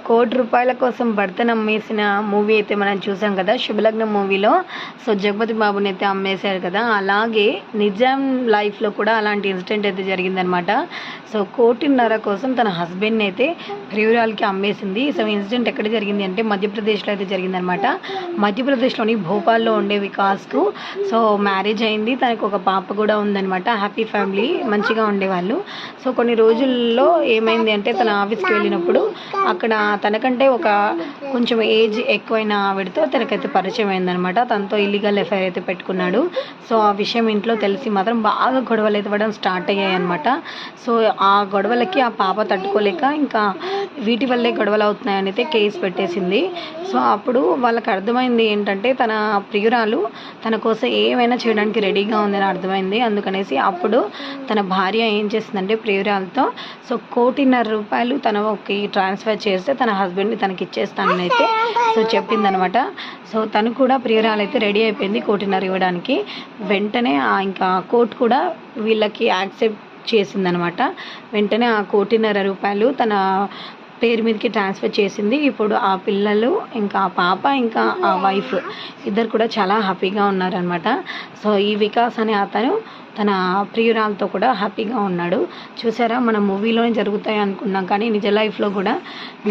₹1,00,00,000 కోసం భర్తను అమ్మేసిన మూవీ అయితే మనం చూసాం కదా, శుభలగ్నం మూవీలో. సో జగపతి బాబుని అయితే అమ్మేశారు కదా, అలాగే నిజాం లైఫ్లో కూడా అలాంటి ఇన్సిడెంట్ అయితే జరిగిందనమాట. సో 1,50,00,000 కోసం తన హస్బెండ్ని అయితే ప్రియురాలకి అమ్మేసింది. సో ఇన్సిడెంట్ ఎక్కడ జరిగింది అంటే మధ్యప్రదేశ్లో అయితే జరిగిందనమాట. మధ్యప్రదేశ్లోని భోపాల్లో ఉండే వికాస్కు సో మ్యారేజ్ అయింది. తనకు ఒక పాప కూడా ఉందనమాట. హ్యాపీ ఫ్యామిలీ, మంచిగా ఉండేవాళ్ళు. సో కొన్ని రోజుల్లో ఏమైంది అంటే తన ఆఫీస్కి వెళ్ళినప్పుడు అక్కడ తనకంటే ఒక కొంచెం ఏజ్ ఎక్కువైన ఆవిడతో తనకైతే పరిచయం అయిందనమాట. తనతో ఇల్లీగల్ ఎఫ్ఐఆర్ అయితే పెట్టుకున్నాడు. సో ఆ విషయం ఇంట్లో తెలిసి మాత్రం బాగా గొడవలు అయితే పడడం స్టార్ట్ అయ్యాయి అనమాట. సో ఆ గొడవలకి ఆ పాప తట్టుకోలేక ఇంకా వీటి వల్లే గొడవలు అవుతున్నాయని అయితే కేసు పెట్టేసింది. సో అప్పుడు వాళ్ళకి అర్థమైంది ఏంటంటే తన ప్రియురాలు తన కోసం ఏమైనా చేయడానికి రెడీగా ఉందని అర్థమైంది. అందుకనేసి అప్పుడు తన భార్య ఏం చేసిందంటే ప్రియురాలతో సో ₹1,50,00,000 తనకి ట్రాన్స్ఫర్ చేస్తే తన హస్బెండ్ని తనకి ఇచ్చేస్తానని అయితే సో చెప్పిందనమాట. సో తను కూడా ప్రియురాలు అయితే రెడీ అయిపోయింది ₹1,50,00,000 ఇవ్వడానికి. వెంటనే ఇంకా కోర్టు కూడా వీళ్ళకి యాక్సెప్ట్ చేసిందనమాట. వెంటనే ఆ ₹1,50,00,000 తన పేరు మీదకి ట్రాన్స్ఫర్ చేసింది. ఇప్పుడు ఆ పిల్లలు, ఇంకా ఆ పాప, ఇంకా ఆ వైఫ్ ఇద్దరు కూడా చాలా హ్యాపీగా ఉన్నారనమాట. సో ఈ వికాస్ అనే అతను తన ప్రియురాలతో కూడా హ్యాపీగా ఉన్నాడు. చూసారా, మన మూవీలోనే జరుగుతాయి అనుకున్నాం కానీ నిజ లైఫ్లో కూడా,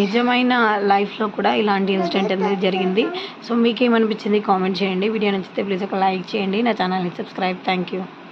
నిజమైన లైఫ్లో కూడా ఇలాంటి ఇన్సిడెంట్ అనేది జరిగింది. సో మీకేమనిపించింది కామెంట్ చేయండి. వీడియో నచ్చితే ప్లీజ్ ఒక లైక్ చేయండి. నా ఛానల్ని సబ్స్క్రైబ్. Thank you.